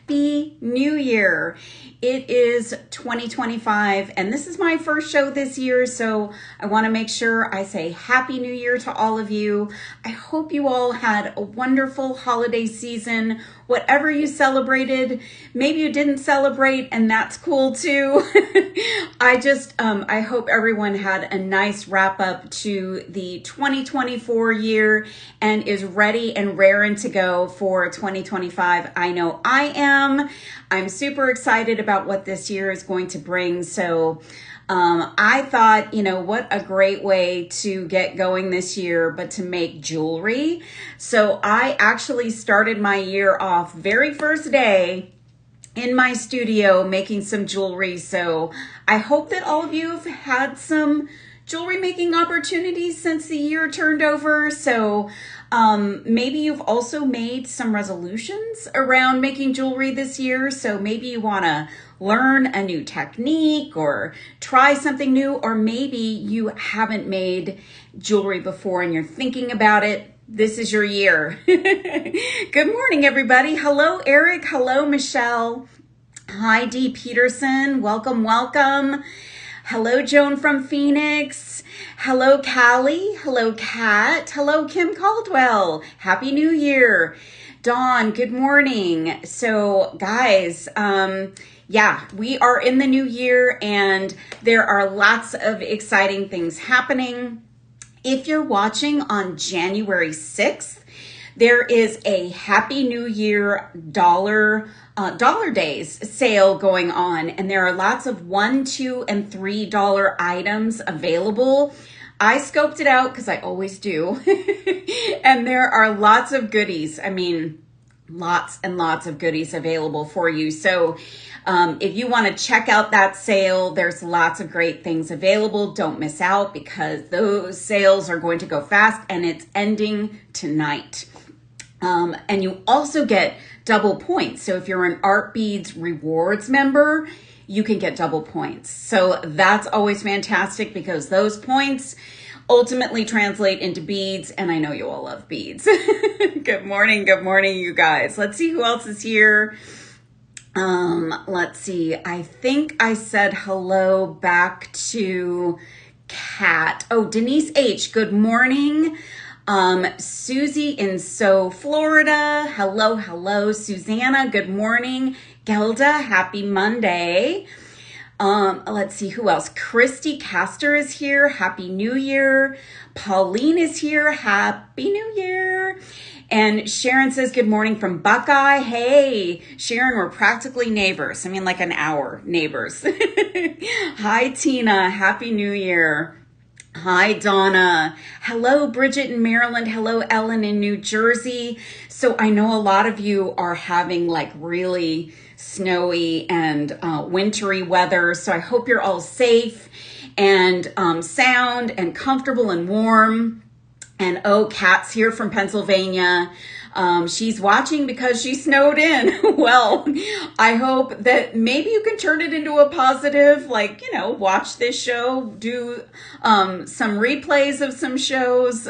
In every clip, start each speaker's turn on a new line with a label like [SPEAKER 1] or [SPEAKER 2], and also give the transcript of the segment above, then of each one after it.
[SPEAKER 1] Happy New Year. It is 2025 and this is my first show this year, so I want to make sure I say Happy New Year to all of you. I hope you all had a wonderful holiday season, whatever you celebrated. Maybe you didn't celebrate and that's cool too. I hope everyone had a nice wrap up to the 2024 year and is ready and raring to go for 2025. I know I am. I'm super excited about what this year is going to bring. So I thought, what a great way to get going this year, but to make jewelry. So I actually started my year off very first day in my studio making some jewelry. So I hope that all of you have had some jewelry making opportunities since the year turned over. So maybe you've also made some resolutions around making jewelry this year. So maybe you want to learn a new technique or try something new, or maybe you haven't made jewelry before and you're thinking about it. This is your year. Good morning, everybody. Hello, Eric. Hello, Michelle. Hi, Dee Peterson. Welcome, welcome. Hello, Joan from Phoenix. Hello, Callie. Hello, Kat. Hello, Kim Caldwell. Happy New Year. Dawn, good morning. So, guys, we are in the new year and there are lots of exciting things happening. If you're watching on January 6th, there is a Happy New Year dollar days sale going on, and there are lots of $1, $2, and $3 items available. I scoped it out because I always do, and there are lots of goodies. I mean, lots and lots of goodies available for you. So if you want to check out that sale, there's lots of great things available. Don't miss out because those sales are going to go fast and it's ending tonight. And you also get double points. So if you're an Art Beads Rewards member, you can get double points. So that's always fantastic because those points ultimately translate into beads. And I know you all love beads. Good morning, you guys. Let's see who else is here. Let's see. I think I said hello back to Kat. Oh, Denise H. Good morning. Susie in Florida. Hello. Susanna, good morning. Gelda, happy Monday. Let's see who else. Christy Castor is here. Happy New Year. Pauline is here. Happy New Year. And Sharon says, good morning from Buckeye. Hey, Sharon, we're practically neighbors. I mean, like an hour neighbors. Hi, Tina. Happy New Year. Hi, Donna. Hello, Bridget in Maryland. Hello, Ellen in New Jersey. So I know a lot of you are having like really snowy and wintry weather. So I hope you're all safe and sound and comfortable and warm. And oh, Kat's here from Pennsylvania. She's watching because she snowed in. Well, I hope that maybe you can turn it into a positive, watch this show, do some replays of some shows.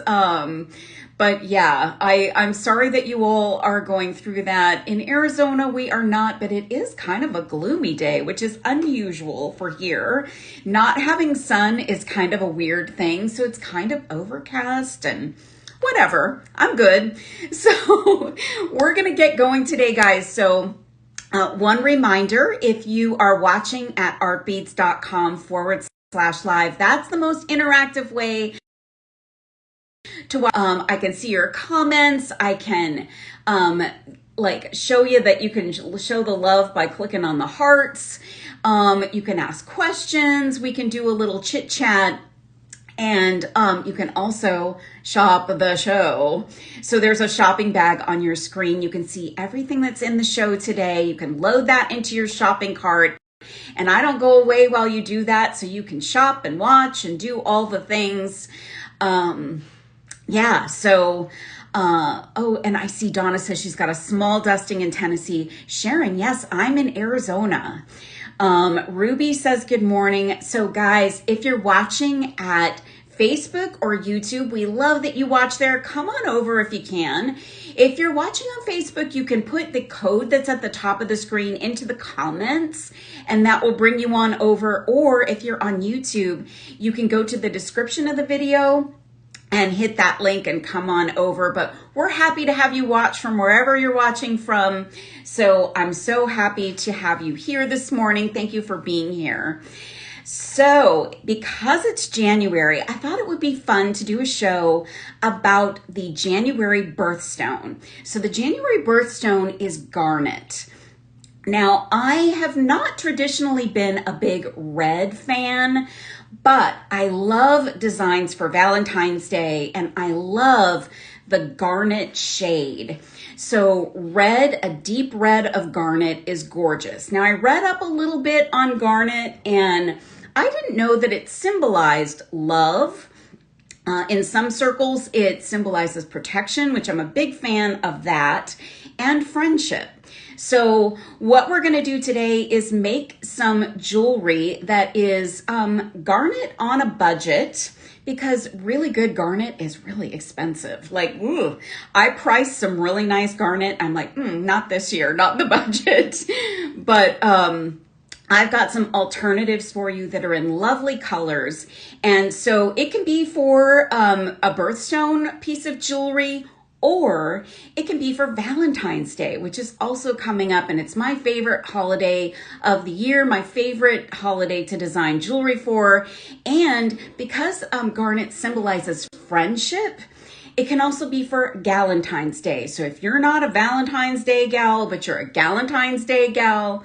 [SPEAKER 1] But yeah, I'm sorry that you all are going through that. In Arizona, we are not, but it is kind of a gloomy day, which is unusual for here. Not having sun is kind of a weird thing. So it's kind of overcast and whatever, I'm good. So we're going to get going today, guys. So one reminder, if you are watching at artbeads.com/live, that's the most interactive way to watch. I can see your comments. I can show you that you can show the love by clicking on the hearts. You can ask questions. We can do a little chit chat. And you can also shop the show. So there's a shopping bag on your screen. You can see everything that's in the show today. You can load that into your shopping cart. And I don't go away while you do that. So you can shop and watch and do all the things. And I see Donna says she's got a small dusting in Tennessee. Sharon, yes, I'm in Arizona. Ruby says good morning. So guys, if you're watching at Facebook or YouTube, we love that you watch there. Come on over if you can. If you're watching on Facebook, you can put the code that's at the top of the screen into the comments, and that will bring you on over. Or if you're on YouTube, you can go to the description of the video and hit that link and come on over. But we're happy to have you watch from wherever you're watching from. So I'm so happy to have you here this morning. Thank you for being here. So because it's January, I thought it would be fun to do a show about the January birthstone. So the January birthstone is Garnet. Now, I have not traditionally been a big red fan, but I love designs for Valentine's Day, and I love the garnet shade. So red, a deep red of garnet is gorgeous. Now, I read up a little bit on garnet, and I didn't know that it symbolized love. In some circles, it symbolizes protection, which I'm a big fan of that, and friendship. So what we're going to do today is make some jewelry that is garnet on a budget, because really good garnet is really expensive. Like, ooh, I priced some really nice garnet. I'm like, not this year, not the budget. But I've got some alternatives for you that are in lovely colors. And so it can be for a birthstone piece of jewelry, or it can be for Valentine's Day, which is also coming up. And it's my favorite holiday of the year, my favorite holiday to design jewelry for. And because garnet symbolizes friendship, it can also be for Galentine's Day. So if you're not a Valentine's Day gal, but you're a Galentine's Day gal,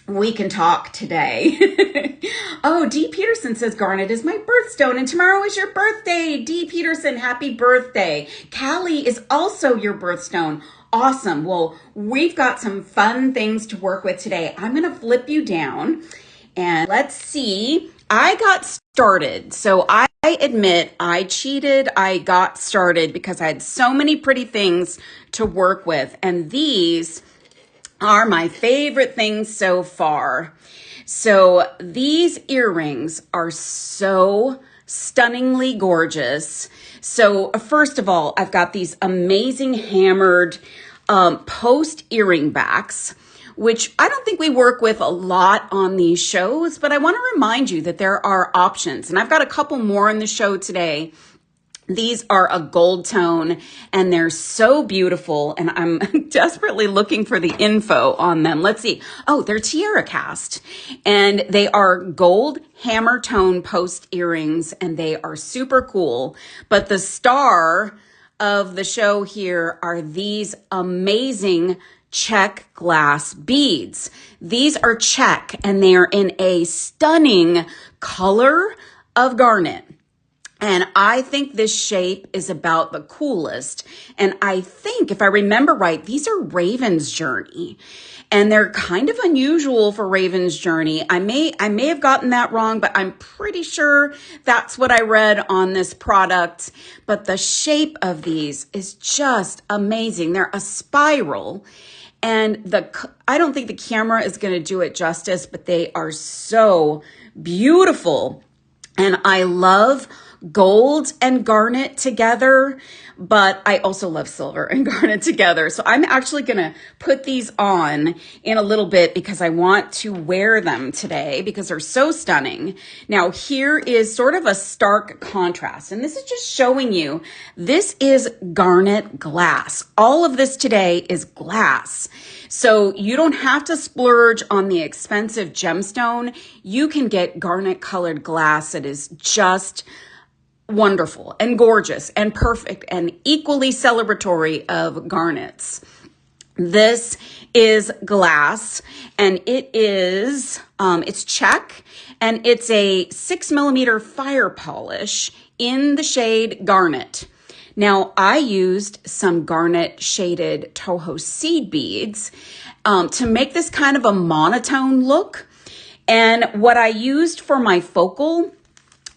[SPEAKER 1] we can talk today. Oh, Dee Peterson says Garnet is my birthstone and tomorrow is your birthday. Dee Peterson, happy birthday. Callie is also your birthstone. Awesome. Well, we've got some fun things to work with today. I'm going to flip you down and let's see. I got started. So I admit I cheated. I got started because I had so many pretty things to work with. And these are my favorite things so far. So these earrings are so stunningly gorgeous. So first of all, I've got these amazing hammered post earring backs, which I don't think we work with a lot on these shows, but I want to remind you that there are options. And I've got a couple more in the show today. These are a gold tone and they're so beautiful, and I'm desperately looking for the info on them. Let's see. Oh, they're tiara cast and they are gold hammer tone post earrings and they are super cool. But the star of the show here are these amazing check glass beads. These are check and they are in a stunning color of garnet. And I think this shape is about the coolest. And I think, if I remember right, these are Raven's Journey. And they're kind of unusual for Raven's Journey. I may have gotten that wrong, but I'm pretty sure that's what I read on this product. But the shape of these is just amazing. They're a spiral. And I don't think the camera is going to do it justice, but they are so beautiful. And I love gold and garnet together, but I also love silver and garnet together. So I'm actually going to put these on in a little bit because I want to wear them today because they're so stunning. Now here is sort of a stark contrast, and this is just showing you this is garnet glass. All of this today is glass. So you don't have to splurge on the expensive gemstone. You can get garnet colored glass that is just wonderful and gorgeous and perfect and equally celebratory of garnets. This is glass and it is, it's check and it's a 6mm fire polish in the shade Garnet. Now I used some garnet shaded Toho seed beads to make this kind of a monotone look. And what I used for my focal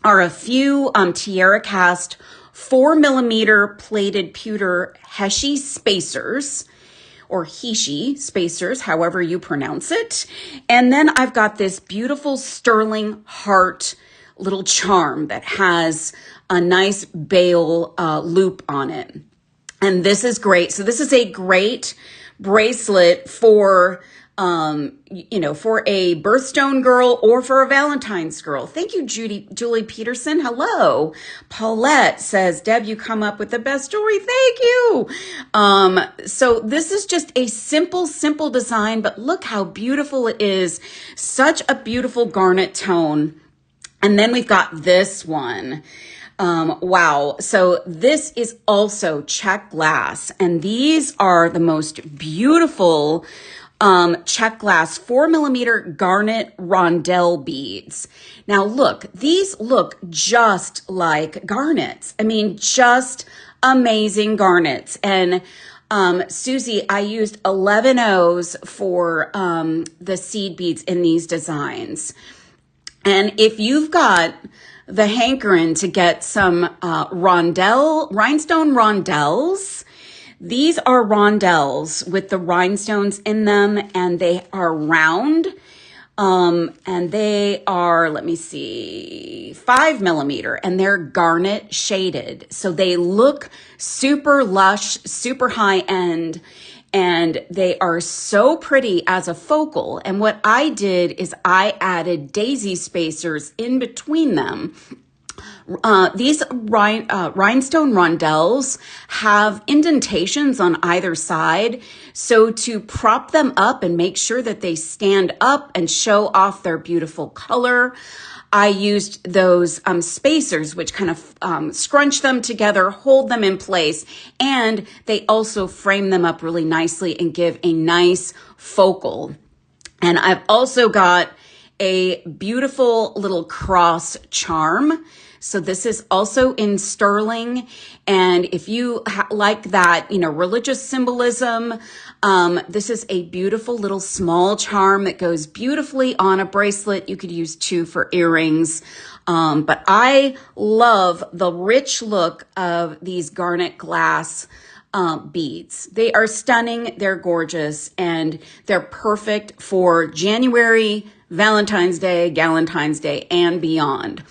[SPEAKER 1] are a few tiara cast 4mm plated pewter Heshi spacers, or Heshi spacers, however you pronounce it. And then I've got this beautiful sterling heart little charm that has a nice bail loop on it. And this is great. So this is a great bracelet for, for a birthstone girl or for a Valentine's girl. Thank you, Julie Peterson. Hello. Paulette says, Deb, you come up with the best story. Thank you. So this is just a simple design, but look how beautiful it is. Such a beautiful garnet tone. And then we've got this one. Wow. So this is also check glass, and these are the most beautiful check glass 4mm garnet rondelle beads. Now look, these look just like garnets. I mean, just amazing garnets. And Susie, I used 11 O's for the seed beads in these designs. And if you've got the hankering to get some rhinestone rondelles, these are rondelles with the rhinestones in them, and they are round. And they are, let me see, 5mm, and they're garnet shaded. So they look super lush, super high end. And they are so pretty as a focal. And what I did is I added daisy spacers in between them. These rhinestone rondelles have indentations on either side. So to prop them up and make sure that they stand up and show off their beautiful color, I used those spacers, which kind of scrunch them together, hold them in place, and they also frame them up really nicely and give a nice focal. And I've also got a beautiful little cross charm. So this is also in sterling. And if you like that, religious symbolism, this is a beautiful little small charm that goes beautifully on a bracelet. You could use 2 for earrings. But I love the rich look of these garnet glass beads. They are stunning. They're gorgeous, and they're perfect for January, Valentine's Day, Galentine's Day, and beyond.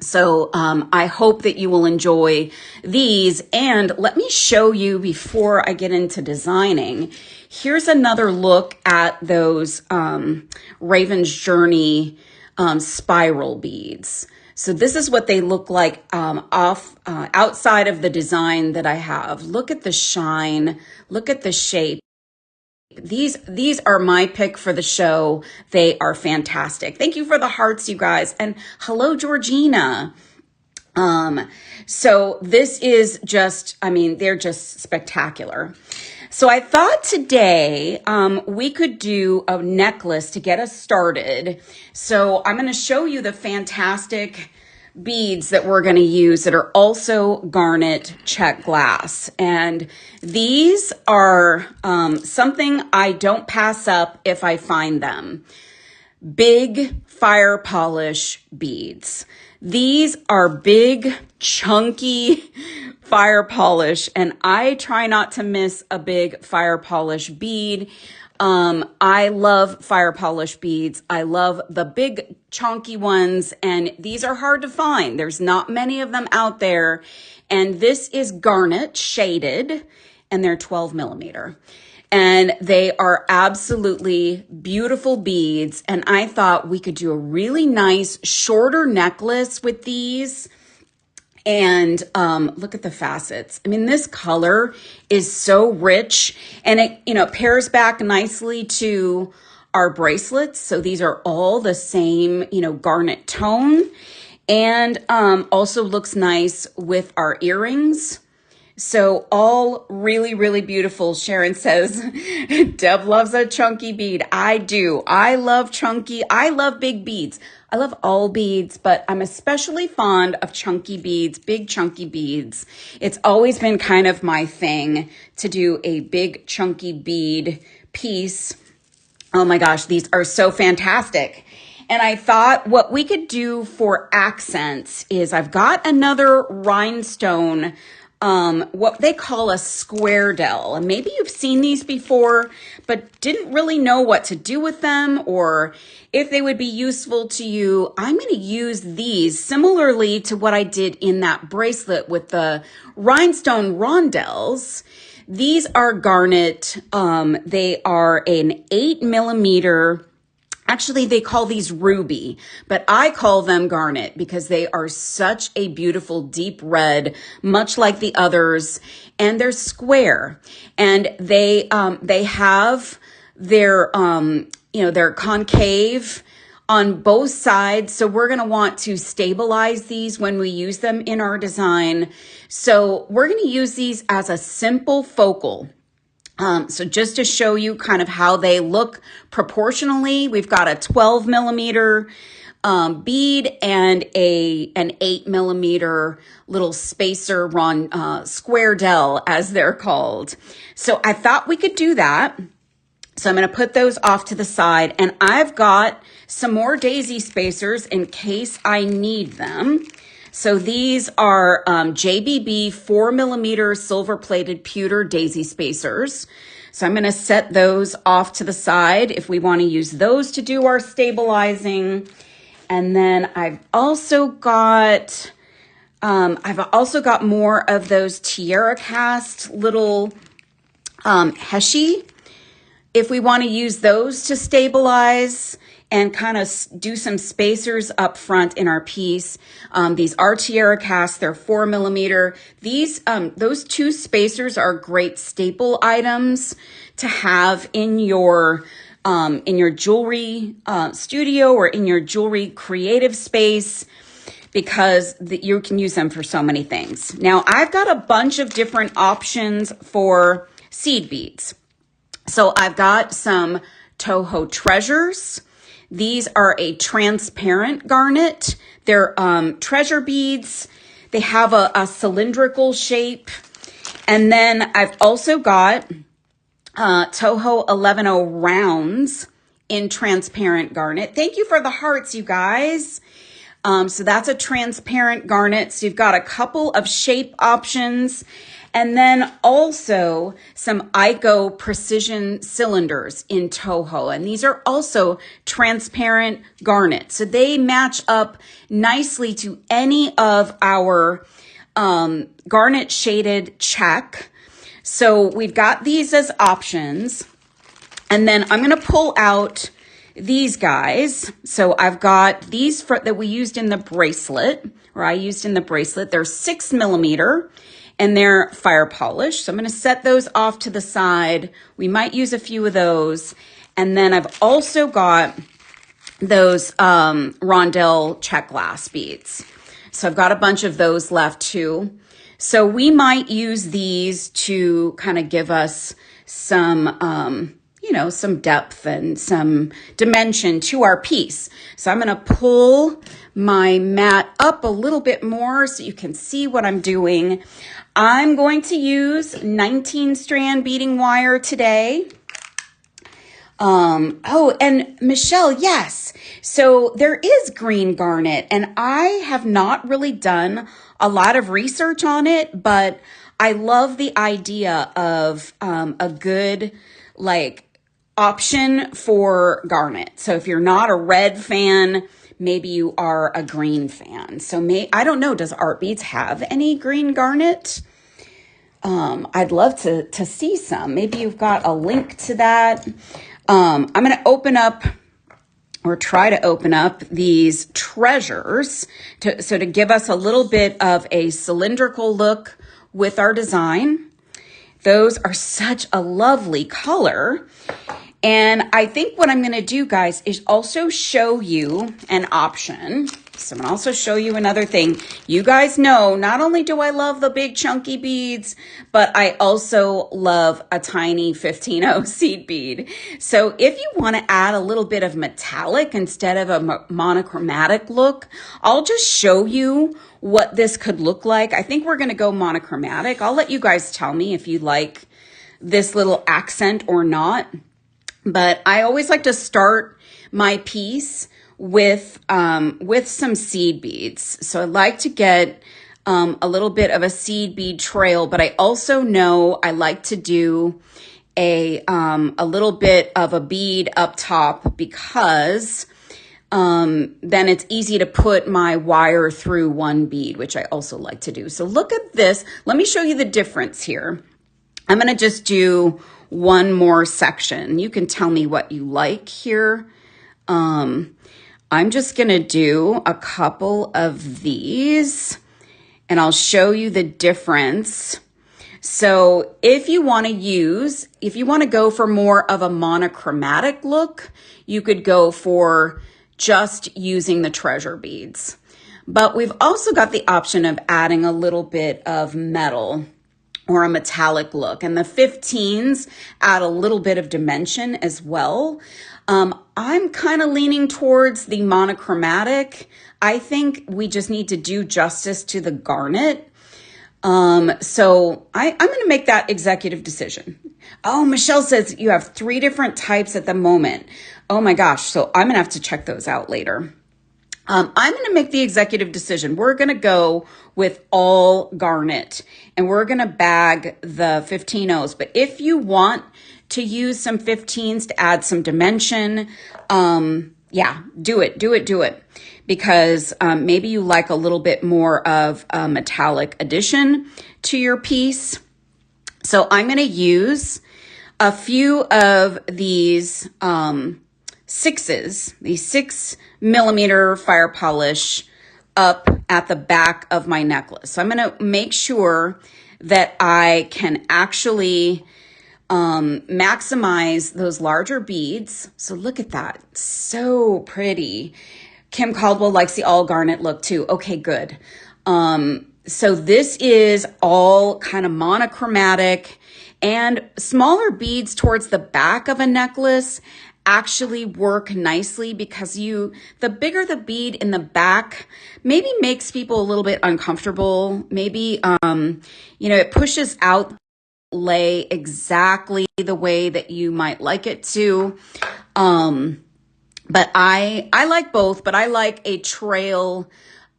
[SPEAKER 1] So I hope that you will enjoy these. And let me show you before I get into designing. Here's another look at those Raven's Journey spiral beads. So this is what they look like outside of the design that I have. Look at the shine. Look at the shape. These are my pick for the show. They are fantastic. Thank you for the hearts, you guys. And hello, Georgina. So this is just, they're just spectacular. So I thought today we could do a necklace to get us started. So I'm going to show you the fantastic beads that we're going to use that are also garnet check glass. And these are something I don't pass up if I find them. Big fire polish beads. These are big, chunky fire polish, and I try not to miss a big fire polish bead. I love fire polish beads. I love the big chunky ones, and these are hard to find. There's not many of them out there. And this is garnet shaded, and they're 12mm. And they are absolutely beautiful beads. And I thought we could do a really nice shorter necklace with these. And look at the facets. This color is so rich, and it pairs back nicely to our bracelets. So these are all the same, garnet tone, and also looks nice with our earrings. So all really, really beautiful. Sharon says, Deb loves a chunky bead. I do. I love chunky. I love big beads. I love all beads, but I'm especially fond of chunky beads, big chunky beads. It's always been kind of my thing to do a big chunky bead piece. Oh my gosh, these are so fantastic. And I thought what we could do for accents is I've got another rhinestone what they call a square dell. And maybe you've seen these before, but didn't really know what to do with them or if they would be useful to you. I'm going to use these similarly to what I did in that bracelet with the rhinestone rondelles. These are Garnet. They are an 8mm. Actually, they call these ruby, but I call them garnet because they are such a beautiful deep red, much like the others, and they're square. And they have their they're concave on both sides. So we're going to want to stabilize these when we use them in our design. So we're going to use these as a simple focal. So just to show you kind of how they look proportionally, we've got a 12mm bead and an 8mm little spacer square dell, as they're called. So I thought we could do that. So I'm going to put those off to the side, and I've got some more daisy spacers in case I need them. So these are JBB 4mm silver plated pewter daisy spacers. So I'm going to set those off to the side if we want to use those to do our stabilizing. And then I've also got more of those tiara cast little heshi. If we want to use those to stabilize and kind of do some spacers up front in our piece. These are tiara cast, they're 4mm. Those two spacers are great staple items to have in your jewelry studio or in your jewelry creative space, because you can use them for so many things. Now, I've got a bunch of different options for seed beads. So I've got some Toho Treasures. These are a transparent garnet. They're treasure beads. They have a cylindrical shape. And then I've also got Toho 110 rounds in transparent garnet. Thank you for the hearts, you guys. So that's a transparent garnet. So you've got a couple of shape options. And then also some Ico precision cylinders in Toho. And these are also transparent garnet. So they match up nicely to any of our garnet shaded check. So we've got these as options. And then I'm going to pull out these guys. So I've got these that we used in the bracelet, or I used in the bracelet. They're 6mm. And they're fire polished. So I'm going to set those off to the side. We might use a few of those. And then I've also got those rondelle check glass beads. So I've got a bunch of those left too. So we might use these to kind of give us some, some depth and some dimension to our piece. So I'm going to pull my mat up a little bit more so you can see what I'm doing. I'm going to use 19 strand beading wire today. And Michelle, yes. So there is green garnet, and I have not really done a lot of research on it, but I love the idea of a good option for garnet. So if you're not a red fan, maybe you are a green fan. So I don't know, does Art Beads have any green garnet? I'd love to see some. Maybe you've got a link to that. I'm going to open up, or try to open up, these treasures to give us a little bit of a cylindrical look with our design. Those are such a lovely color. And I think what I'm going to do, guys, is also show you an option. So I'm going to also show you another thing. You guys know, not only do I love the big chunky beads, but I also love a tiny 15-0 seed bead. So if you want to add a little bit of metallic instead of a monochromatic look, I'll just show you what this could look like. I think we're going to go monochromatic. I'll let you guys tell me if you like this little accent or not. But I always like to start my piece with some seed beads. So I like to get a little bit of a seed bead trail, but I also know I like to do a little bit of a bead up top because then it's easy to put my wire through one bead, which I also like to do. So look at this. Let me show you the difference here. I'm going to just do one more section. You can tell me what you like here. I'm just going to do a couple of these and I'll show you the difference. So if you want to go for more of a monochromatic look, you could go for just using the treasure beads. But we've also got the option of adding a little bit of metal or a metallic look. And the 15s add a little bit of dimension as well. I'm kind of leaning towards the monochromatic. I think we just need to do justice to the garnet. So I'm going to make that executive decision. Oh, Michelle says you have 3 different types at the moment. Oh my gosh. So I'm going to have to check those out later. I'm going to make the executive decision. We're going to go with all garnet and we're going to bag the 15-0s. But if you want to use some 15s to add some dimension, yeah, do it. Because maybe you like a little bit more of a metallic addition to your piece. So I'm going to use a few of these 6s, these 6mm fire polish up at the back of my necklace. So I'm going to make sure that I can actually maximize those larger beads. So look at that. So pretty. Kim Caldwell likes the all garnet look too. Okay, good. So this is all kind of monochromatic and smaller beads towards the back of a necklace actually work nicely because the bigger the bead in the back maybe makes people a little bit uncomfortable. Maybe, it pushes out lay exactly the way that you might like it to. But I like both, but I like a trail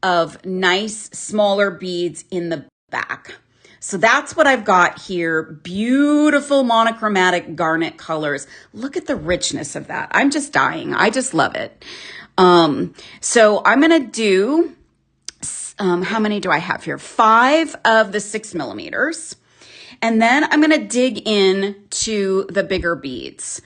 [SPEAKER 1] of nice smaller beads in the back. So that's what I've got here. Beautiful monochromatic garnet colors. Look at the richness of that. I'm just dying. I just love it. So I'm going to do, how many do I have here? 5 of the 6mm. And then I'm going to dig in to the bigger beads.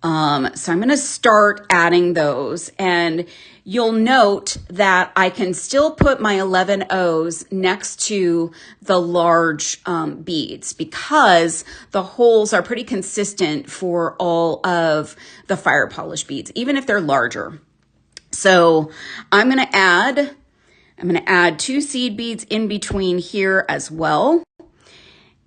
[SPEAKER 1] So I'm going to start adding those, and you'll note that I can still put my 11-0s next to the large beads because the holes are pretty consistent for all of the fire polish beads, even if they're larger. So I'm going to add 2 seed beads in between here as well.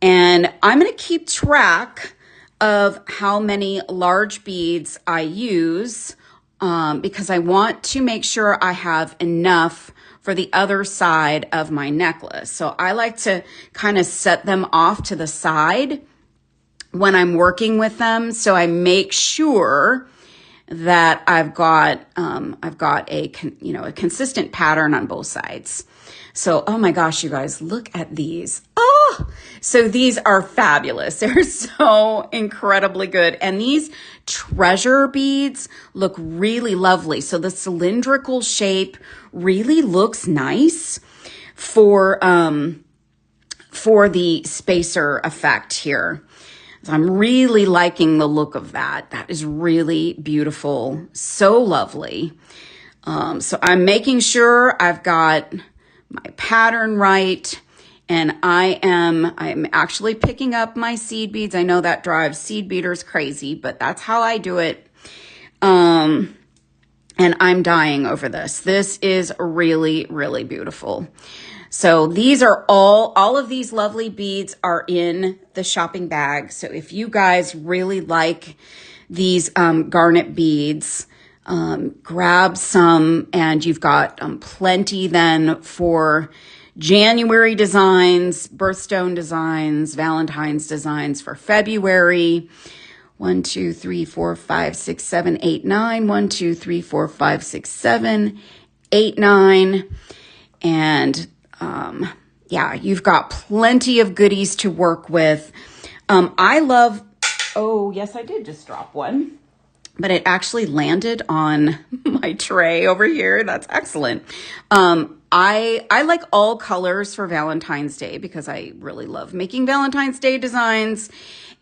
[SPEAKER 1] And I'm going to keep track of how many large beads I use because I want to make sure I have enough for the other side of my necklace. So I like to kind of set them off to the side when I'm working with them. So I make sure that I've got a consistent pattern on both sides. So, oh my gosh, you guys, look at these. Oh, so these are fabulous. They're so incredibly good. And these treasure beads look really lovely. So the cylindrical shape really looks nice for the spacer effect here. So I'm really liking the look of that. That is really beautiful. So lovely. So I'm making sure I've got my pattern right. And I'm actually picking up my seed beads. I know that drives seed beaters crazy, but that's how I do it. And I'm dying over this. This is really, really beautiful. So these are all of these lovely beads are in the shopping bag. So if you guys really like these garnet beads, grab some, and you've got plenty then for January designs, birthstone designs, Valentine's designs for February. 1, 2, 3, 4, 5, 6, 7, 8, 9. 1, 2, 3, 4, 5, 6, 7, 8, 9. And yeah, you've got plenty of goodies to work with. I love, oh, yes, I did just drop one, but it actually landed on my tray over here. That's excellent. I like all colors for Valentine's Day because I really love making Valentine's Day designs.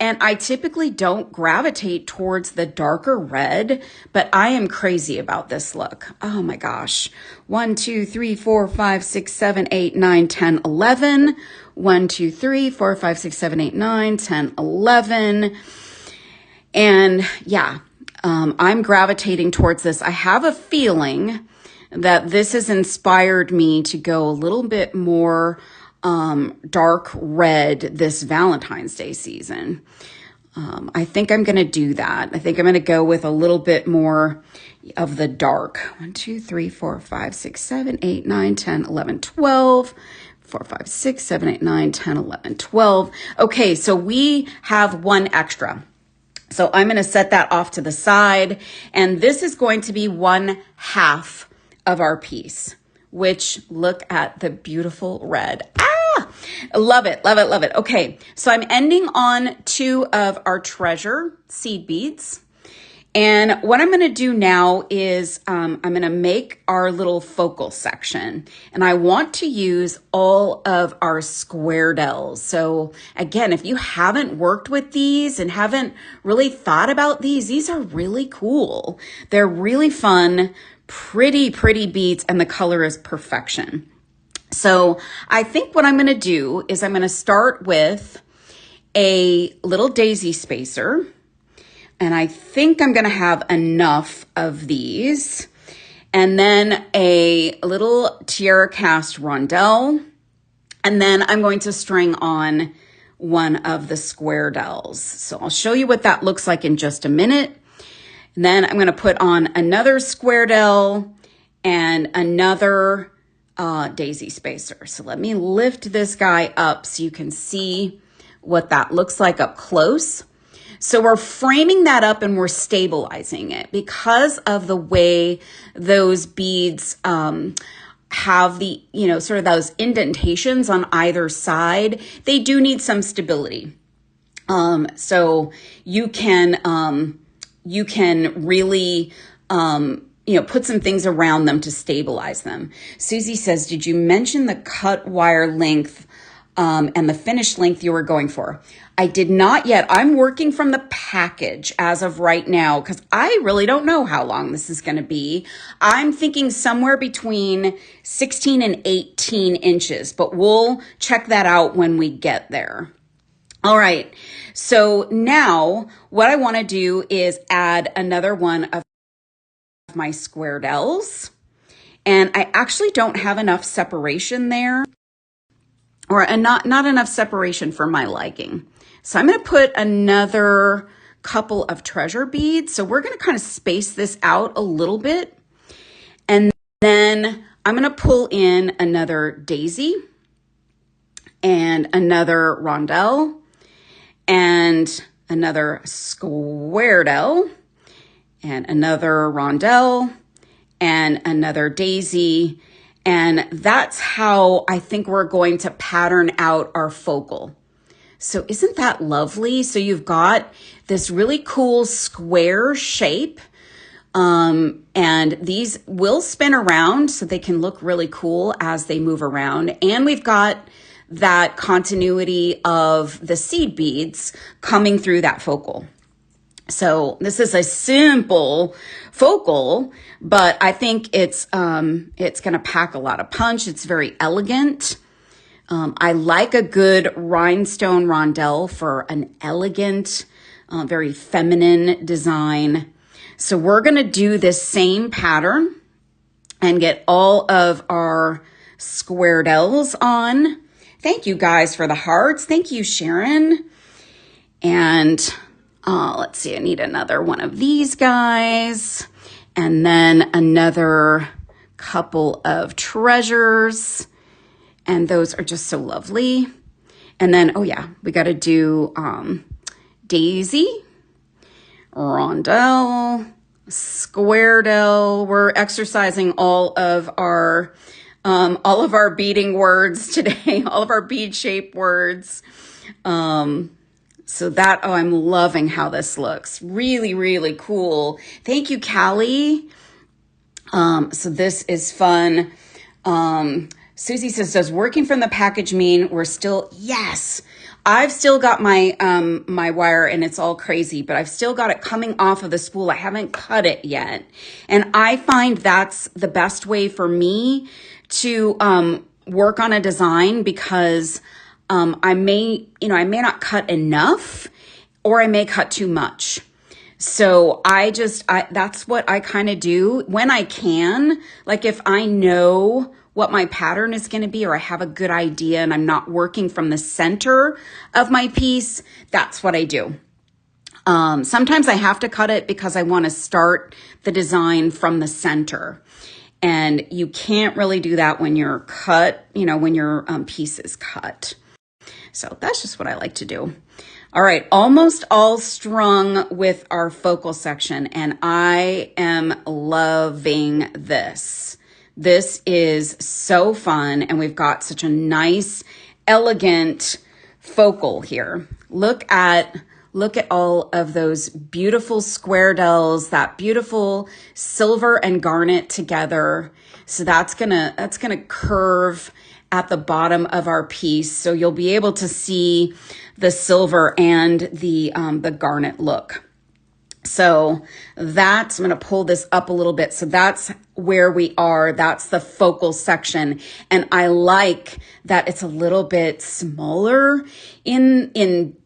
[SPEAKER 1] And I typically don't gravitate towards the darker red, but I am crazy about this look. Oh my gosh. 1, 2, 3, 4, 5, 6, 7, 8, 9, 10, 11. 1, 2, 3, 4, 5, 6, 7, 8, 9, 10, 11. And yeah, I'm gravitating towards this. I have a feeling that this has inspired me to go a little bit more dark red this Valentine's Day season. I think I'm going to do that. I think I'm going to go with a little bit more of the dark. 1, 2, 3, 4, 5, 6, 7, 8, 9, 10, 11, 12. 4, 5, 6, 7, 8, 9, 10, 11, 12. Okay, so we have one extra. So I'm going to set that off to the side. And this is going to be 1/2 of our piece, which look at the beautiful red. Love it, love it, love it. Okay, so I'm ending on 2 of our treasure seed beads. And what I'm going to do now is I'm going to make our little focal section. And I want to use all of our square dells. So again, if you haven't worked with these and haven't really thought about these are really cool. They're really fun, pretty beads, and the color is perfection. So I think what I'm going to do is I'm going to start with a little daisy spacer. And I think I'm going to have enough of these. And then a little tiara cast rondelle. And then I'm going to string on one of the square dells. So I'll show you what that looks like in just a minute. And then I'm going to put on another square dell and another daisy spacer. So let me lift this guy up so you can see what that looks like up close. So we're framing that up and we're stabilizing it because of the way those beads have the, sort of those indentations on either side. They do need some stability. So you can really, put some things around them to stabilize them. Susie says, did you mention the cut wire length and the finished length you were going for? I did not yet. I'm working from the package as of right now because I really don't know how long this is going to be. I'm thinking somewhere between 16 and 18 inches, but we'll check that out when we get there. All right. So now what I want to do is add another one of my square dells. And I actually don't have enough separation there, or not enough separation for my liking. So I'm going to put another couple of treasure beads. So we're going to kind of space this out a little bit. And then I'm going to pull in another daisy and another rondelle and another square dell and another rondelle and another daisy. And that's how I think we're going to pattern out our focal. So isn't that lovely? So you've got this really cool square shape. And these will spin around so they can look really cool as they move around. And we've got that continuity of the seed beads coming through that focal. So this is a simple focal, but I think it's going to pack a lot of punch. It's very elegant. I like a good rhinestone rondelle for an elegant, very feminine design. So we're going to do this same pattern and get all of our square dells on. Thank you guys for the hearts. Thank you, Sharon. And let's see, I need another one of these guys. And then another couple of treasures. And those are just so lovely. And then, oh yeah, we got to do daisy, rondelle, square dell. We're exercising all of our all of our beading words today, all of our bead shape words. So that, oh, I'm loving how this looks. Really, really cool. Thank you, Callie. So this is fun. Susie says, does working from the package mean we're still, yes, I've still got my, my wire and it's all crazy, but I've still got it coming off of the spool. I haven't cut it yet. And I find that's the best way for me to, work on a design because, I may not cut enough or I may cut too much. So that's what I kind of do when I can. Like if I know what my pattern is going to be or I have a good idea and I'm not working from the center of my piece, that's what I do. Sometimes I have to cut it because I want to start the design from the center. And you can't really do that when you're cut, when your piece is cut. So that's just what I like to do. All right, almost all strung with our focal section, and I am loving this. This is so fun, and we've got such a nice, elegant focal here. Look at all of those beautiful square dells, that beautiful silver and garnet together. So that's gonna curve at the bottom of our piece. So you'll be able to see the silver and the garnet look. So I'm going to pull this up a little bit. So that's where we are. That's the focal section. And I like that it's a little bit smaller in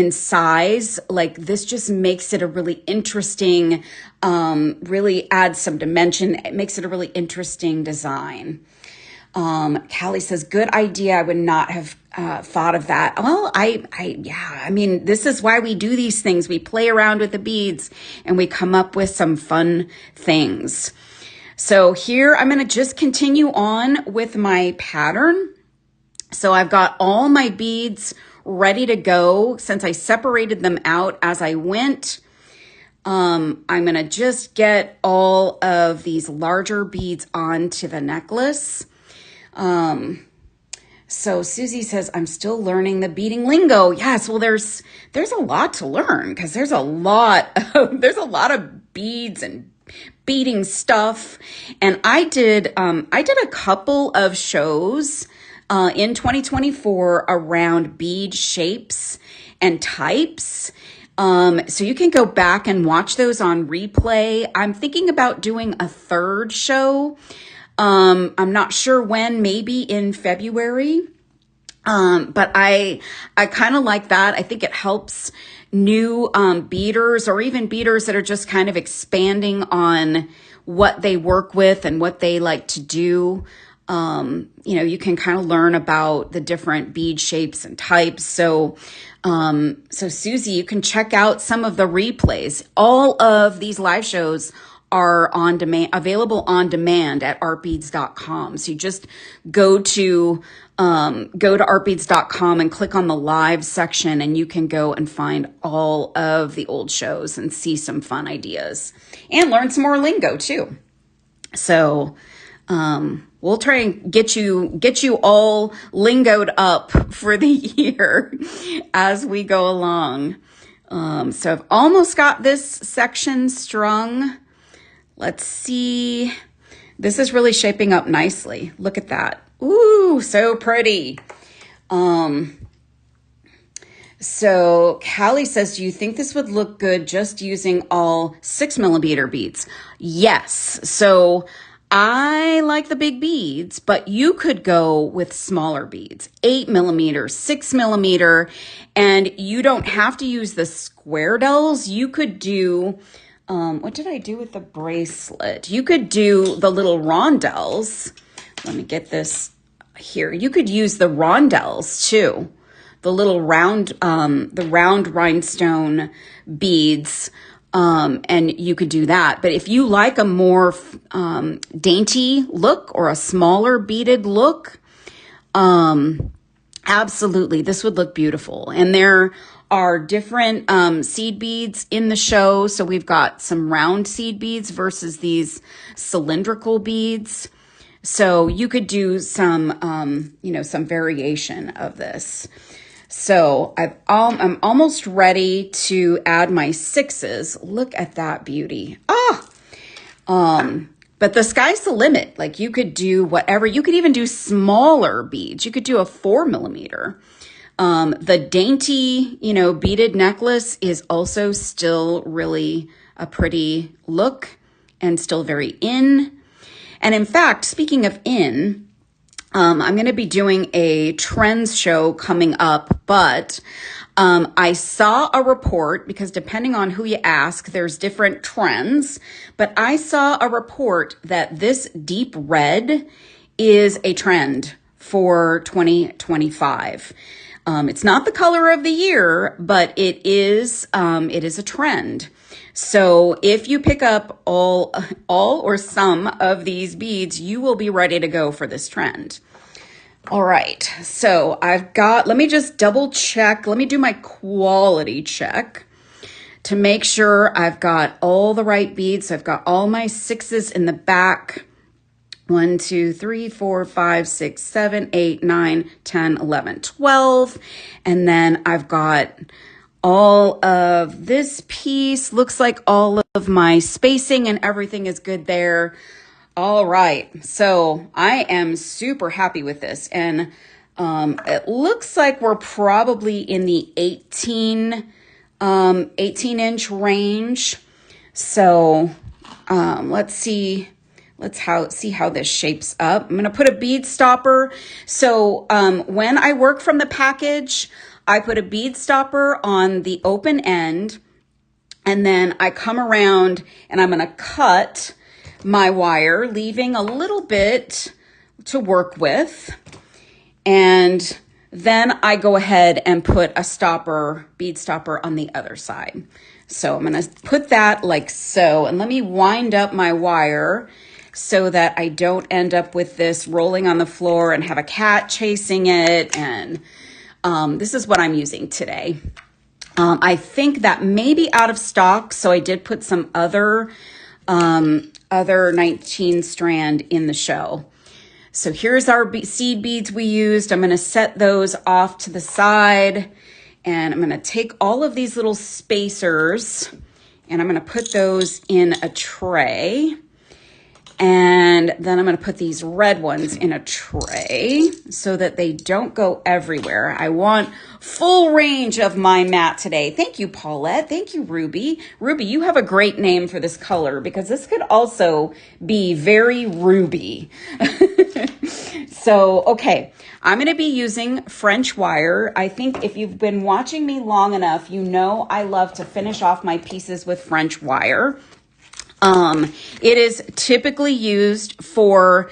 [SPEAKER 1] size. Like this just makes it a really interesting, really adds some dimension. It makes it a really interesting design. Callie says, good idea. I would not have thought of that. Well, I mean, this is why we do these things. We play around with the beads and we come up with some fun things. So here I'm going to just continue on with my pattern. So I've got all my beads ready to go since I separated them out as I went. I'm going to just get all of these larger beads onto the necklace. So Susie says, I'm still learning the beading lingo. Yes. Well, there's a lot to learn because there's a lot of beads and beading stuff. And I did a couple of shows, in 2024 around bead shapes and types. So you can go back and watch those on replay. I'm thinking about doing a third show. I'm not sure when, maybe in February. But I kind of like that. I think it helps new, beaders or even beaders that are just kind of expanding on what they work with and what they like to do. You can kind of learn about the different bead shapes and types. So Susie, you can check out some of the replays. All of these live shows are on demand, available on demand at artbeads.com. So you just go to artbeads.com and click on the live section and you can go and find all of the old shows and see some fun ideas and learn some more lingo too. So, we'll try and get you all lingoed up for the year as we go along. So I've almost got this section strung. Let's see. This is really shaping up nicely. Look at that. Ooh, so pretty. So Callie says, do you think this would look good just using all 6mm beads? Yes. So I like the big beads, but you could go with smaller beads, 8mm, 6mm, and you don't have to use the square dells. You could do, what did I do with the bracelet? You could do the little rondelles. Let me get this here. You could use the rondelles too. The little round rhinestone beads. And you could do that. But if you like a more, dainty look or a smaller beaded look, absolutely, this would look beautiful. And there are different, seed beads in the show. So we've got some round seed beads versus these cylindrical beads. So you could do some, you know, some variation of this. So I'm almost ready to add my 6s. Look at that beauty. But the sky's the limit. Like you could do whatever. You could even do smaller beads. You could do a 4mm. The dainty, you know, beaded necklace is also still really a pretty look and still very in. And in fact, speaking of in, I'm going to be doing a trends show coming up, but I saw a report, because depending on who you ask, there's different trends, but I saw a report that this deep red is a trend for 2025. It's not the color of the year, but it is a trend. So if you pick up all or some of these beads, you will be ready to go for this trend. All right, so let me just double check. Let me do my quality check to make sure I've got all the right beads. So I've got all my 6s in the back. 1, 2, 3, 4, 5, 6, 7, 8, 9, 10, 11, 12. And then I've got all of this piece. Looks like all of my spacing and everything is good there. All right, so I am super happy with this. And it looks like we're probably in the 18-inch range. So let's see. See how this shapes up. I'm going to put a bead stopper. So when I work from the package, I put a bead stopper on the open end, and then I come around and I'm going to cut my wire, leaving a little bit to work with. And then I go ahead and put a bead stopper on the other side. So I'm going to put that like so, and let me wind up my wire so that I don't end up with this rolling on the floor and have a cat chasing it. And this is what I'm using today. I think that may be out of stock, so I did put some other 19 strand in the show. So here's our seed beads we used. I'm going to set those off to the side, and I'm going to take all of these little spacers and I'm going to put those in a tray. And then I'm going to put these red ones in a tray so that they don't go everywhere. I want full range of my mat today. Thank you, Paulette. Thank you, Ruby. Ruby, you have a great name for this color, because this could also be very ruby. So, okay, I'm going to be using French wire. I think if you've been watching me long enough, you know I love to finish off my pieces with French wire. It is typically used for,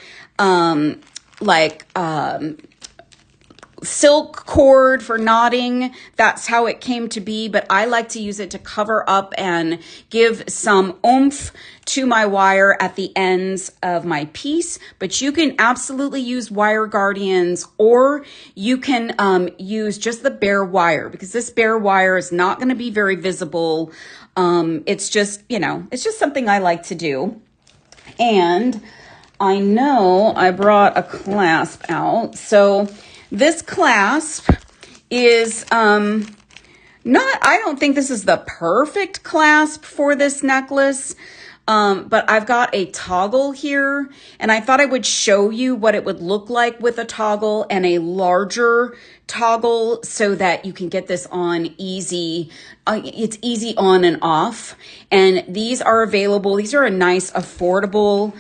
[SPEAKER 1] silk cord for knotting. That's how it came to be, but I like to use it to cover up and give some oomph to my wire at the ends of my piece. But you can absolutely use wire guardians, or you can use just the bare wire, because this bare wire is not going to be very visible. It's just, it's just something I like to do. And I know I brought a clasp out. So this clasp is I don't think this is the perfect clasp for this necklace. But I've got a toggle here, and I thought I would show you what it would look like with a toggle and a larger toggle, so that you can get this on easy. It's easy on and off. And these are available. These are a nice, affordable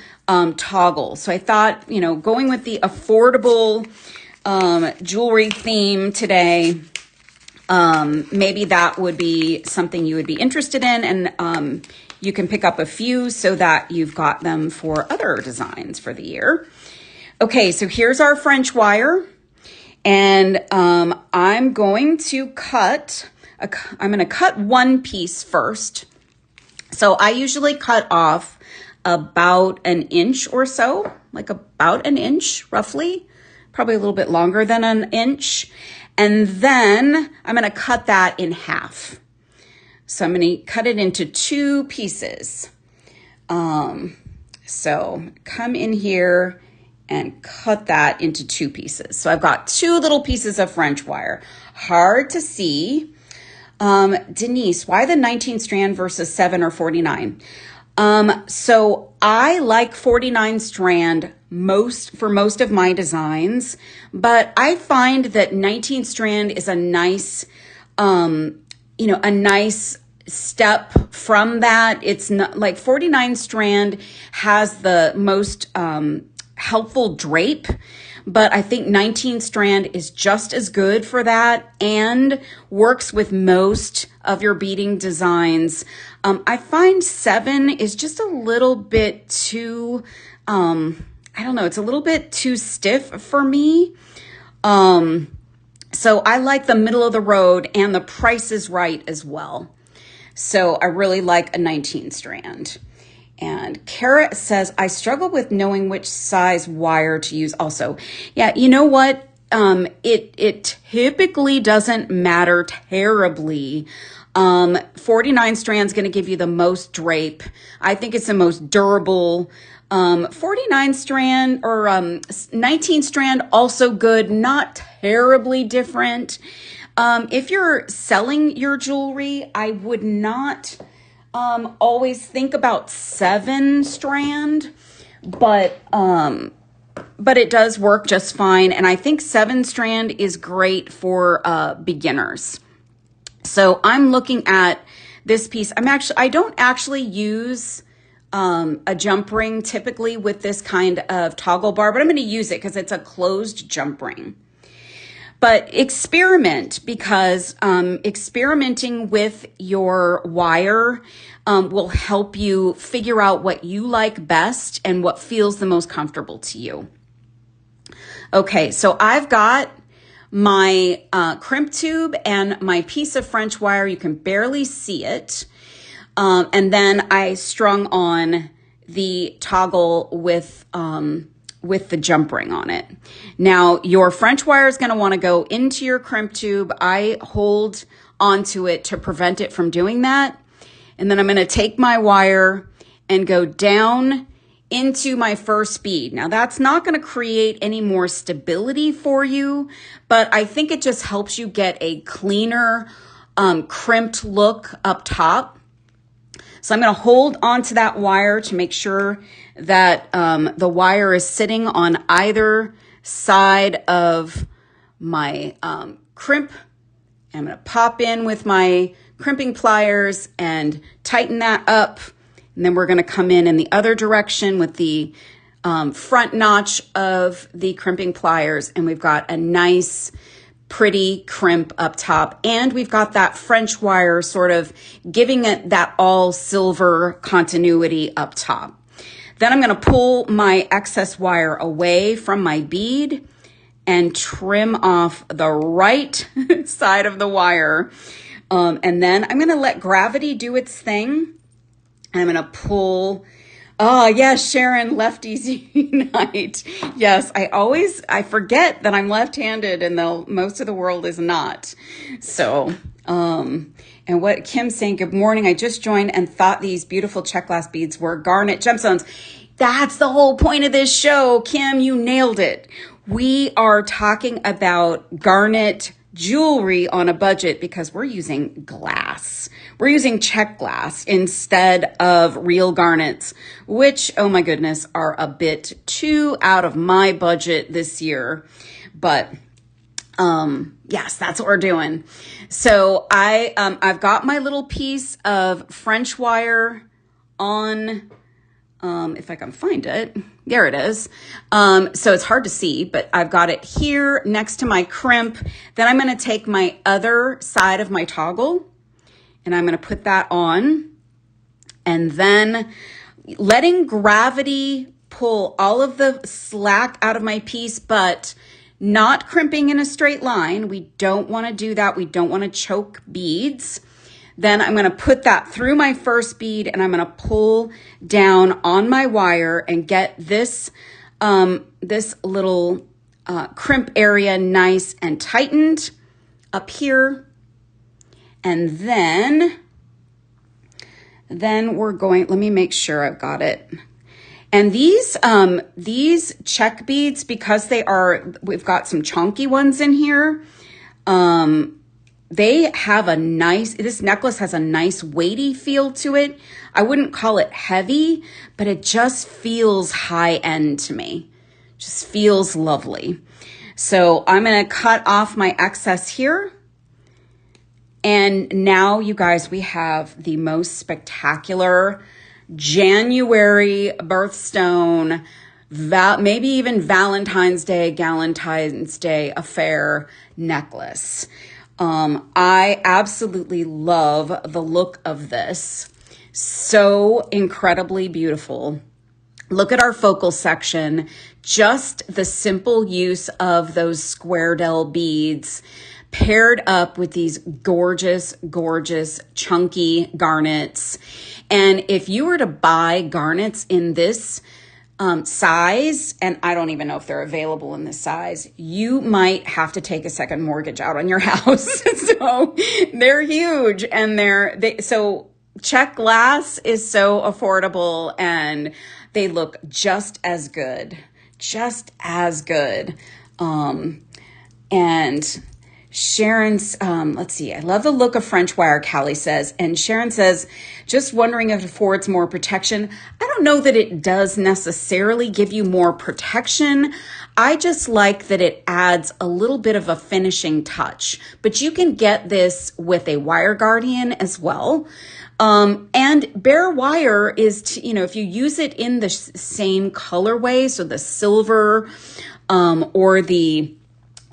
[SPEAKER 1] toggle. So I thought, going with the affordable jewelry theme today, maybe that would be something you would be interested in. And you can pick up a few so that you've got them for other designs for the year. Okay, so here's our French wire. And I'm going to cut one piece first. So I usually cut off about an inch or so, like about an inch roughly, probably a little bit longer than an inch. And then I'm going to cut that in half. So I'm going to cut it into 2 pieces. So come in here and cut that into 2 pieces. So I've got 2 little pieces of French wire. Hard to see. Denise, why the 19 strand versus 7 or 49? So I like 49 strand for most of my designs, but I find that 19 strand is a nice, a nice step from that. It's not like 49 strand has the most, helpful drape, but I think 19 strand is just as good for that and works with most of your beading designs. I find 7 is just a little bit too, it's a little bit too stiff for me. So I like the middle of the road, and the price is right as well. So I really like a 19 strand. And Kara says, I struggle with knowing which size wire to use also. Yeah, you know what? It typically doesn't matter terribly. 49 strand is going to give you the most drape. I think it's the most durable. 49 strand or 19 strand, also good, not terribly different. If you're selling your jewelry, I would not always think about 7 strand, but it does work just fine. And I think 7 strand is great for beginners. So I'm looking at this piece. I don't actually use a jump ring typically with this kind of toggle bar, but I'm going to use it because it's a closed jump ring. But experiment, because experimenting with your wire will help you figure out what you like best and what feels the most comfortable to you. Okay, so I've got my crimp tube and my piece of French wire. You can barely see it. And then I strung on the toggle with the jump ring on it. Now, your French wire is going to want to go into your crimp tube. I hold onto it to prevent it from doing that. And then I'm going to take my wire and go down into my first bead. Now, that's not going to create any more stability for you, but I think it just helps you get a cleaner, crimped look up top. So I'm going to hold onto that wire to make sure that the wire is sitting on either side of my crimp. I'm going to pop in with my crimping pliers and tighten that up. And then we're going to come in the other direction with the front notch of the crimping pliers. And we've got a nice, pretty crimp up top. And we've got that French wire sort of giving it that all silver continuity up top. Then I'm going to pull my excess wire away from my bead and trim off the right side of the wire. And then I'm going to let gravity do its thing. And I'm going to pull. Oh, yes, Sharon, lefties unite. Yes, I forget that I'm left-handed and most of the world is not. So, and what Kim's saying, good morning. I just joined and thought these beautiful check glass beads were garnet gemstones. That's the whole point of this show. Kim, you nailed it. We are talking about garnet jewelry on a budget because we're using glass. We're using check glass instead of real garnets, which, oh my goodness, are a bit too out of my budget this year. But yes, that's what we're doing. So I've got my little piece of French wire on, if I can find it. There it is. So it's hard to see, but I've got it here next to my crimp. Then I'm going to take my other side of my toggle and I'm going to put that on, and then letting gravity pull all of the slack out of my piece, but not crimping in a straight line. We don't want to do that. We don't want to choke beads. Then I'm going to put that through my first bead and I'm going to pull down on my wire and get this, this little crimp area nice and tightened up here. And then we're going, let me make sure I've got it. And these check beads, because we've got some chunky ones in here. They have this necklace has a nice weighty feel to it. I wouldn't call it heavy, but it just feels high end to me. Just feels lovely. So I'm going to cut off my excess here. And now, you guys, we have the most spectacular January birthstone, maybe even Valentine's Day affair necklace. I absolutely love the look of this. So incredibly beautiful. Look at our focal section. Just the simple use of those square dell beads paired up with these gorgeous, gorgeous, chunky garnets. And if you were to buy garnets in this size, and I don't even know if they're available in this size, you might have to take a second mortgage out on your house. So they're huge, and so check glass is so affordable, and they look just as good. And Sharon's, let's see, I love the look of French wire, Callie says. And Sharon says, just wondering if it affords more protection. I don't know that it does necessarily give you more protection. I just like that it adds a little bit of a finishing touch. But you can get this with a wire guardian as well. And bare wire is, if you use it in the same colorway, so the silver, or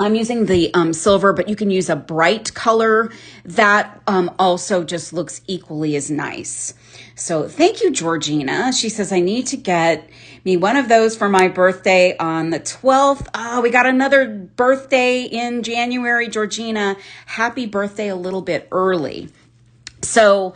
[SPEAKER 1] I'm using the silver, but you can use a bright color that also just looks equally as nice. So thank you, Georgina. She says, I need to get me one of those for my birthday on the 12th. Oh, we got another birthday in January, Georgina. Happy birthday a little bit early. So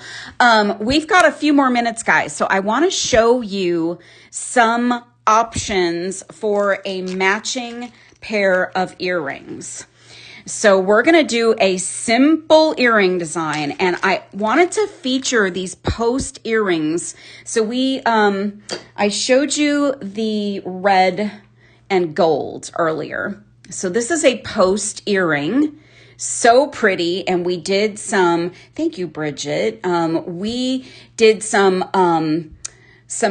[SPEAKER 1] we've got a few more minutes, guys. So I want to show you some options for a matching pair of earrings. So we're going to do a simple earring design, and I wanted to feature these post earrings. So I showed you the red and gold earlier. So this is a post earring. So pretty. And we did thank you, Bridget. We did some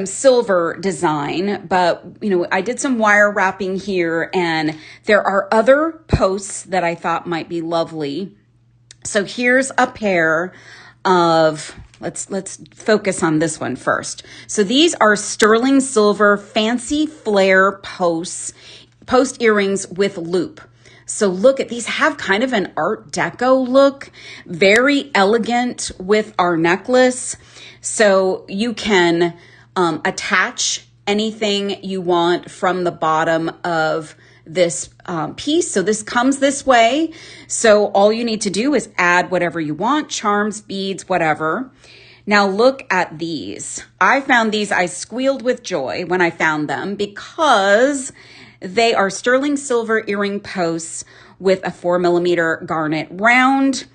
[SPEAKER 1] silver design, but I did some wire wrapping here, and there are other posts that I thought might be lovely. So here's a pair of, let's focus on this one first. So these are sterling silver fancy flare post earrings with loop. So look at these, have kind of an Art Deco look, very elegant with our necklace. So you can attach anything you want from the bottom of this piece. So this comes this way. So all you need to do is add whatever you want, charms, beads, whatever. Now look at these. I found these, I squealed with joy when I found them because they are sterling silver earring posts with a 4mm garnet round.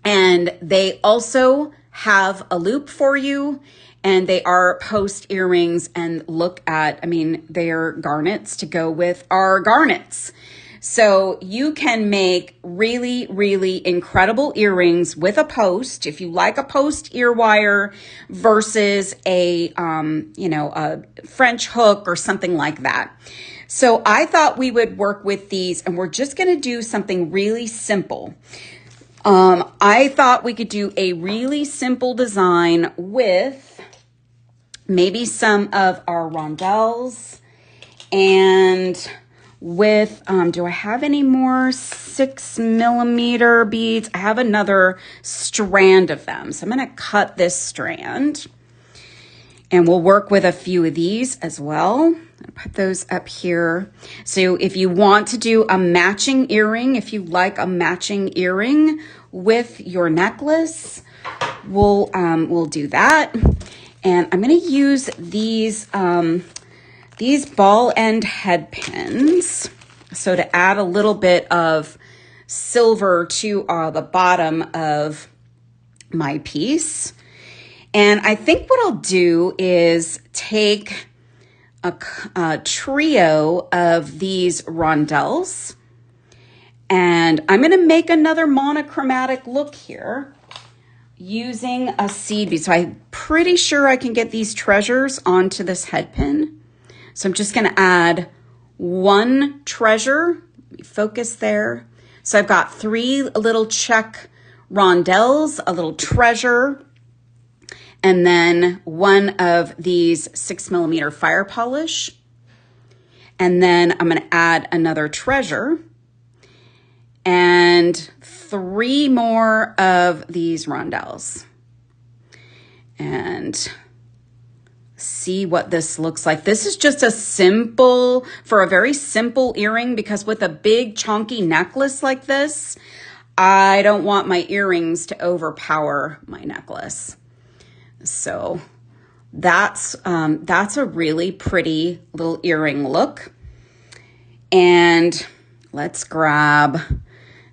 [SPEAKER 1] And they also have a loop for you. And they are post earrings, and look at, they are garnets to go with our garnets. So you can make really, really incredible earrings with a post. If you like a post ear wire versus a French hook or something like that. So I thought we would work with these, and we're just going to do something really simple. I thought we could do a really simple design with maybe some of our rondelles, and with, do I have any more 6mm beads? I have another strand of them. So I'm going to cut this strand, and we'll work with a few of these as well. I'll put those up here. So if you want to do a matching earring, if you like a matching earring with your necklace, we'll do that. And I'm going to use these ball end head pins. So to add a little bit of silver to the bottom of my piece. And I think what I'll do is take a trio of these rondelles. And I'm going to make another monochromatic look here using a seed bead. So I'm pretty sure I can get these treasures onto this head pin. So I'm just going to add one treasure. Let me focus there. So I've got 3 little check rondelles, a little treasure, and then one of these 6mm fire polish. And then I'm going to add another treasure and 3 more of these rondelles. And see what this looks like. This is just for a very simple earring, because with a big chunky necklace like this, I don't want my earrings to overpower my necklace. So that's a really pretty little earring look. And let's grab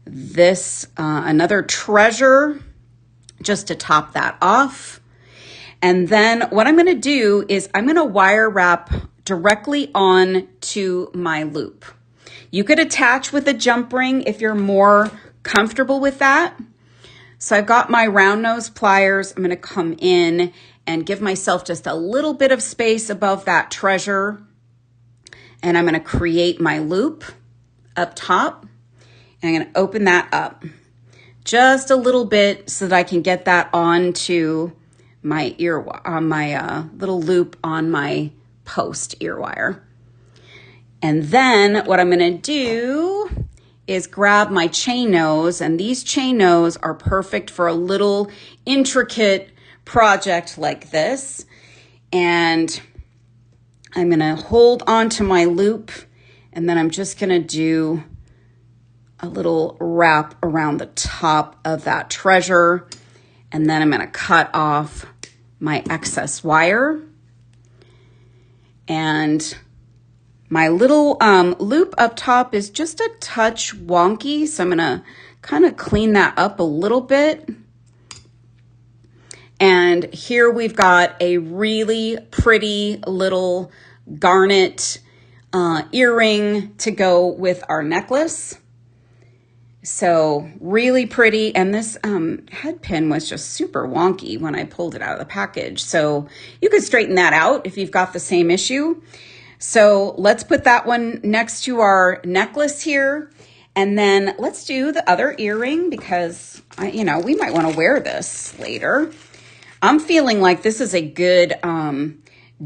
[SPEAKER 1] this, another treasure just to top that off. And then what I'm going to do is I'm going to wire wrap directly on to my loop. You could attach with a jump ring if you're more comfortable with that. So I've got my round nose pliers. I'm going to come in and give myself just a little bit of space above that treasure. And I'm going to create my loop up top. And I'm going to open that up just a little bit so that I can get that onto my little loop on my post ear wire. And then what I'm going to do is grab my chain nose, and these chain nose are perfect for a little intricate project like this. And I'm going to hold onto my loop, and then I'm just going to do a little wrap around the top of that treasure. And then I'm going to cut off my excess wire. And my little loop up top is just a touch wonky, so I'm going to kind of clean that up a little bit. And here we've got a really pretty little garnet earring to go with our necklace. So really pretty. And this head pin was just super wonky when I pulled it out of the package. So you could straighten that out if you've got the same issue. So let's put that one next to our necklace here. And then let's do the other earring, because we might want to wear this later. I'm feeling like this is a good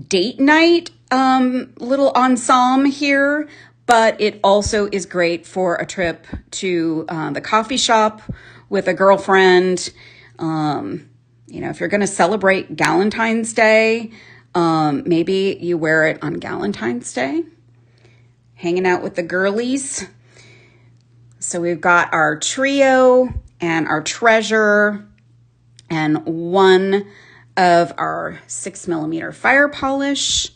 [SPEAKER 1] date night little ensemble here. But it also is great for a trip to the coffee shop with a girlfriend. If you're going to celebrate Galentine's Day, maybe you wear it on Galentine's Day, hanging out with the girlies. So we've got our trio and our treasure and one of our 6mm fire polish.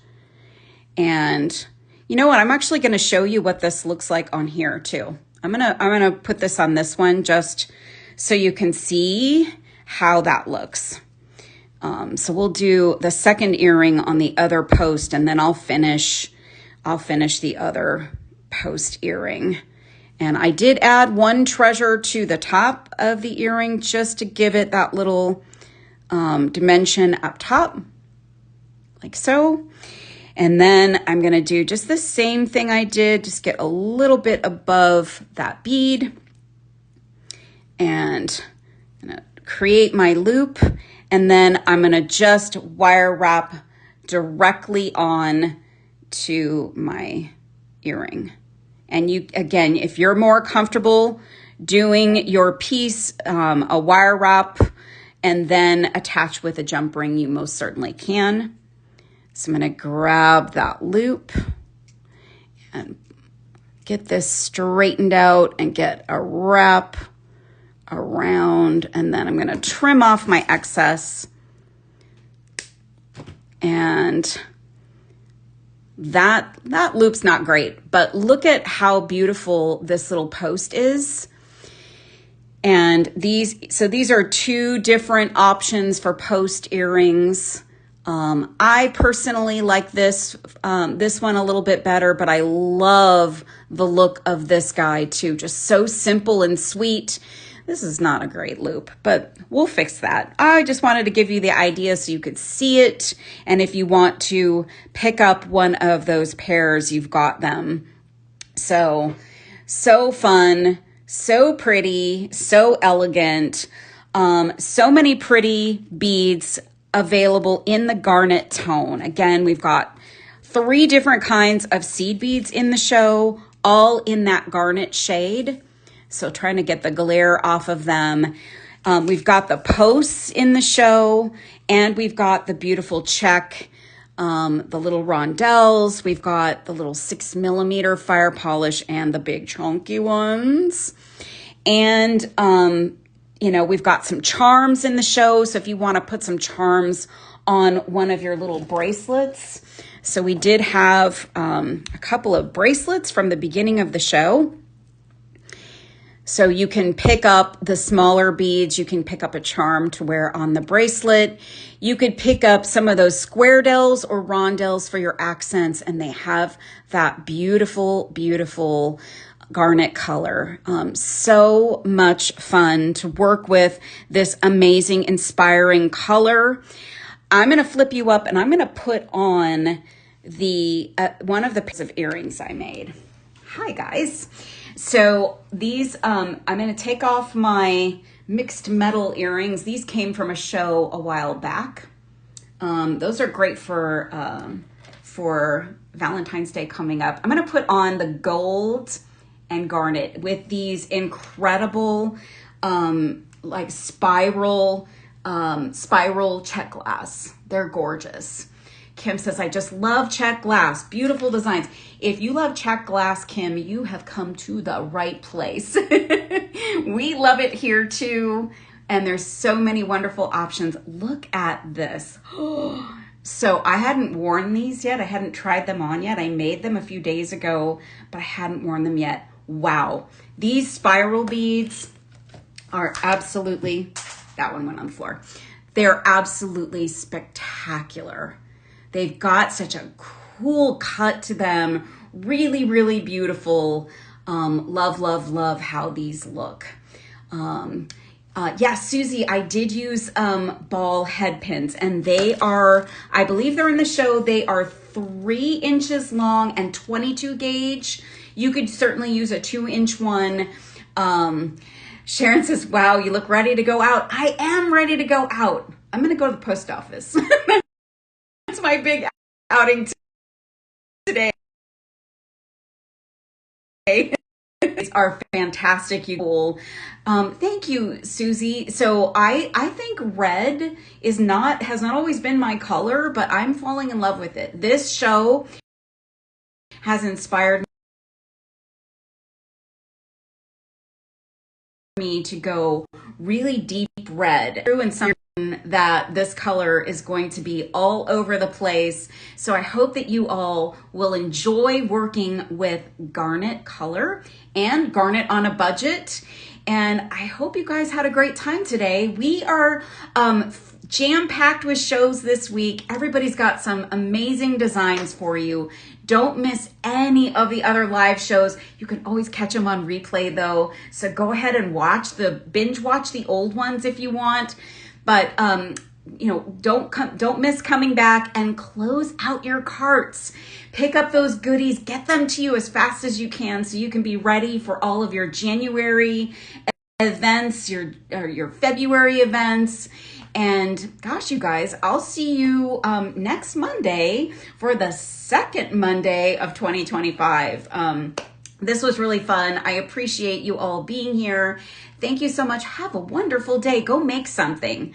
[SPEAKER 1] And you know what? I'm actually going to show you what this looks like on here too. I'm going to put this on this one just so you can see how that looks. So we'll do the second earring on the other post, and then I'll finish the other post earring. And I did add one treasure to the top of the earring just to give it that little dimension up top, like so. And then I'm going to do just the same thing I did, just get a little bit above that bead. And I'm going to create my loop. And then I'm going to just wire wrap directly on to my earring. And you, again, if you're more comfortable doing your piece, a wire wrap, and then attach with a jump ring, you most certainly can. So I'm going to grab that loop and get this straightened out and get a wrap around. And then I'm going to trim off my excess. And that loop's not great, but look at how beautiful this little post is. And these are 2 different options for post earrings. I personally like this one a little bit better, but I love the look of this guy too. Just so simple and sweet. This is not a great loop, but we'll fix that. I just wanted to give you the idea so you could see it. And if you want to pick up one of those pairs, you've got them. So fun, so pretty, so elegant. So many pretty beads available in the garnet tone. Again, we've got 3 different kinds of seed beads in the show, all in that garnet shade. So trying to get the glare off of them. We've got the posts in the show, and we've got the beautiful check, the little rondelles. We've got the little 6mm fire polish and the big chunky ones. And, you know, we've got some charms in the show. So if you want to put some charms on one of your little bracelets. So we did have a couple of bracelets from the beginning of the show. So you can pick up the smaller beads. You can pick up a charm to wear on the bracelet. You could pick up some of those square dells or rondelles for your accents, and they have that beautiful, beautiful garnet color. So much fun to work with this amazing, inspiring color. I'm going to flip you up, and I'm going to put on the one of the pairs of earrings I made. Hi, guys. So these, I'm going to take off my mixed metal earrings. These came from a show a while back. Those are great for Valentine's Day coming up. I'm going to put on the gold and garnet with these incredible, like spiral check glass. They're gorgeous. Kim says, I just love check glass. Beautiful designs. If you love check glass, Kim, you have come to the right place. We love it here too. And there's so many wonderful options. Look at this. So I hadn't worn these yet. I hadn't tried them on yet. I made them a few days ago, but I hadn't worn them yet. Wow. These spiral beads are absolutely, that one went on the floor. They're absolutely spectacular. They've got such a cool cut to them. Really, really beautiful. Love, love, love how these look. Yeah, Susie, I did use ball head pins, and they are, I believe they're in the show. They are 3 inches long and 22 gauge. You could certainly use a 2-inch one. Sharon says, wow, you look ready to go out. I am ready to go out. I'm going to go to the post office. That's my big outing today. These are fantastic. You cool. Thank you, Susie. So I think red has not always been my color, but I'm falling in love with it. This show has inspired me to go really deep red. And something that this color is going to be all over the place. So I hope that you all will enjoy working with garnet color and garnet on a budget. And I hope you guys had a great time today. We are jam-packed with shows this week. Everybody's got some amazing designs for you. Don't miss any of the other live shows. You can always catch them on replay though. So go ahead and binge watch the old ones if you want. But you know, don't miss coming back and close out your carts. Pick up those goodies, get them to you as fast as you can so you can be ready for all of your January events, your February events. And gosh, you guys, I'll see you next Monday for the second Monday of 2025. This was really fun. I appreciate you all being here. Thank you so much. Have a wonderful day. Go make something.